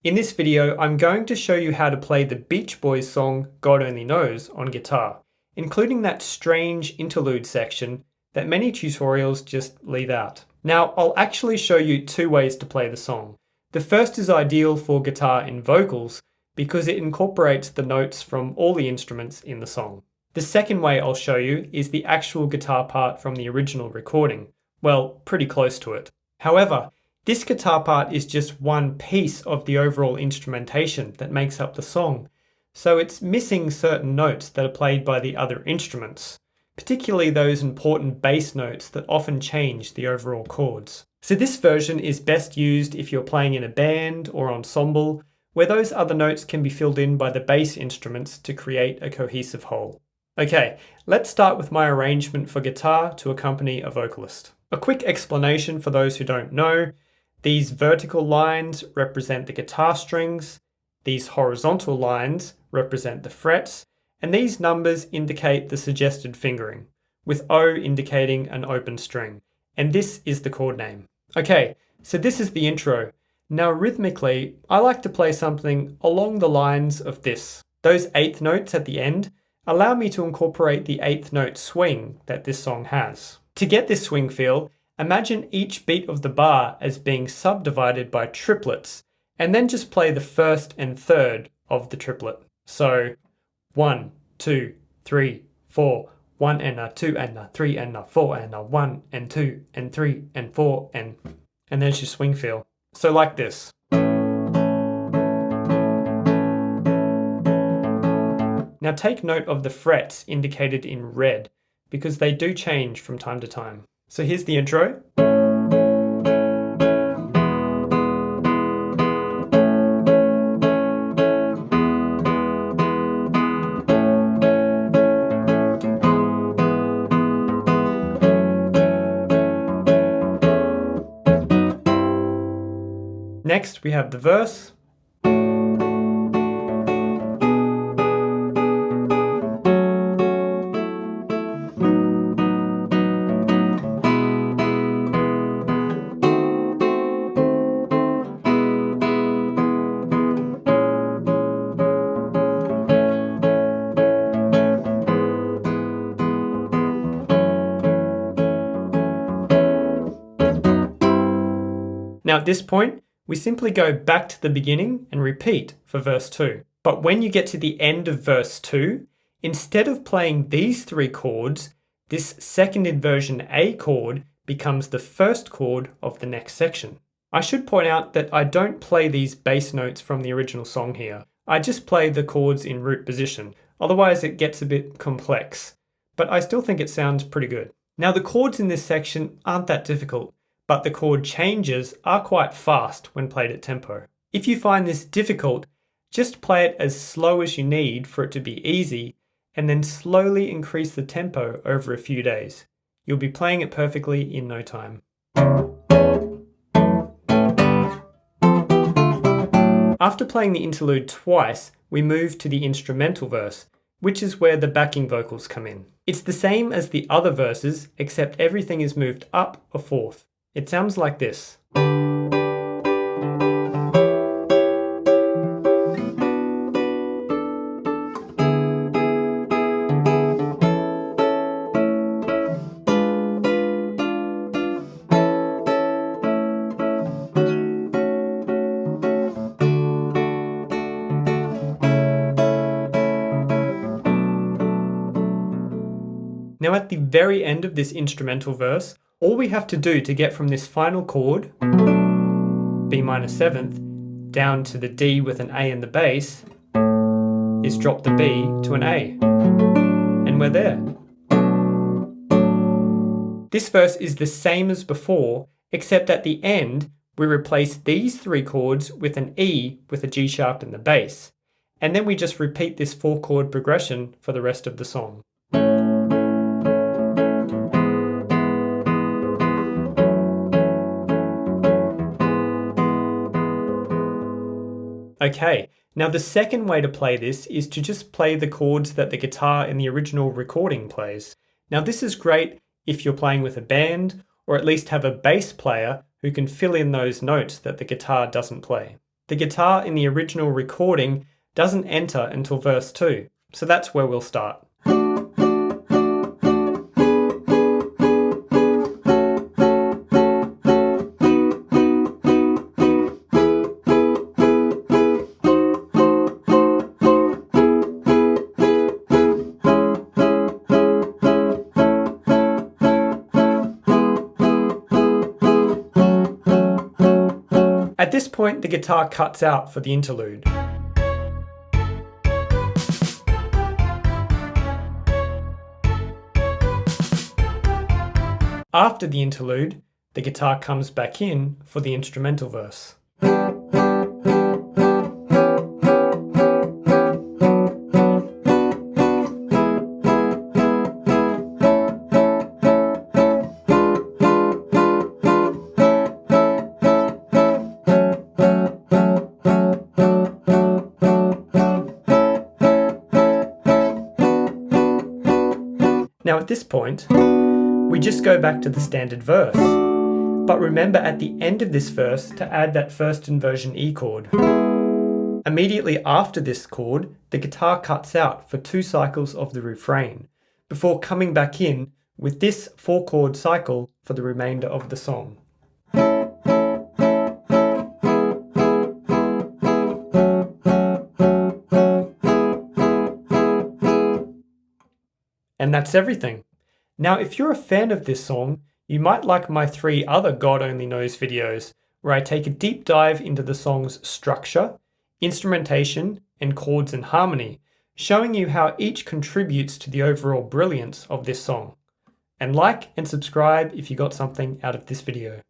In this video, I'm going to show you how to play the Beach Boys song God Only Knows on guitar, including that strange interlude section that many tutorials just leave out. Now, I'll actually show you two ways to play the song. The first is ideal for guitar and vocals because it incorporates the notes from all the instruments in the song. The second way I'll show you is the actual guitar part from the original recording. Well, pretty close to it. However, this guitar part is just one piece of the overall instrumentation that makes up the song, so it's missing certain notes that are played by the other instruments, particularly those important bass notes that often change the overall chords. So this version is best used if you're playing in a band or ensemble, where those other notes can be filled in by the bass instruments to create a cohesive whole. Okay, let's start with my arrangement for guitar to accompany a vocalist. A quick explanation for those who don't know. These vertical lines represent the guitar strings, these horizontal lines represent the frets, and these numbers indicate the suggested fingering, with O indicating an open string. And this is the chord name. Okay, so this is the intro. Now rhythmically, I like to play something along the lines of this. Those eighth notes at the end allow me to incorporate the eighth note swing that this song has. To get this swing feel, imagine each beat of the bar as being subdivided by triplets, and then just play the first and third of the triplet. So 1, 2, 3, 4, 1 and a 2 and a 3 and a 4 and a 1 and 2 and 3 and 4 and there's your swing feel. So like this. Now take note of the frets indicated in red because they do change from time to time. So here's the intro. Next, we have the verse. Now at this point, we simply go back to the beginning and repeat for verse 2. But when you get to the end of verse 2, instead of playing these three chords, this second inversion A chord becomes the first chord of the next section. I should point out that I don't play these bass notes from the original song here. I just play the chords in root position, otherwise it gets a bit complex, but I still think it sounds pretty good. Now the chords in this section aren't that difficult, but the chord changes are quite fast when played at tempo. If you find this difficult, just play it as slow as you need for it to be easy, and then slowly increase the tempo over a few days. You'll be playing it perfectly in no time. After playing the interlude twice, we move to the instrumental verse, which is where the backing vocals come in. It's the same as the other verses, except everything is moved up a fourth. It sounds like this. Now at the very end of this instrumental verse, all we have to do to get from this final chord, B minor 7th, down to the D with an A in the bass, is drop the B to an A. And we're there. This verse is the same as before, except at the end, we replace these three chords with an E with a G sharp in the bass. And then we just repeat this 4-chord progression for the rest of the song. Okay, now the second way to play this is to just play the chords that the guitar in the original recording plays. Now this is great if you're playing with a band, or at least have a bass player who can fill in those notes that the guitar doesn't play. the guitar in the original recording doesn't enter until verse 2, so that's where we'll start. At this point, the guitar cuts out for the interlude. After the interlude, the guitar comes back in for the instrumental verse. Now at this point, we just go back to the standard verse. But remember at the end of this verse to add that first inversion E chord. Immediately after this chord, the guitar cuts out for 2 cycles of the refrain, before coming back in with this 4-chord cycle for the remainder of the song. And that's everything. Now, if you're a fan of this song, you might like my 3 other God Only Knows videos, where I take a deep dive into the song's structure, instrumentation, and chords and harmony, showing you how each contributes to the overall brilliance of this song. And like and subscribe if you got something out of this video.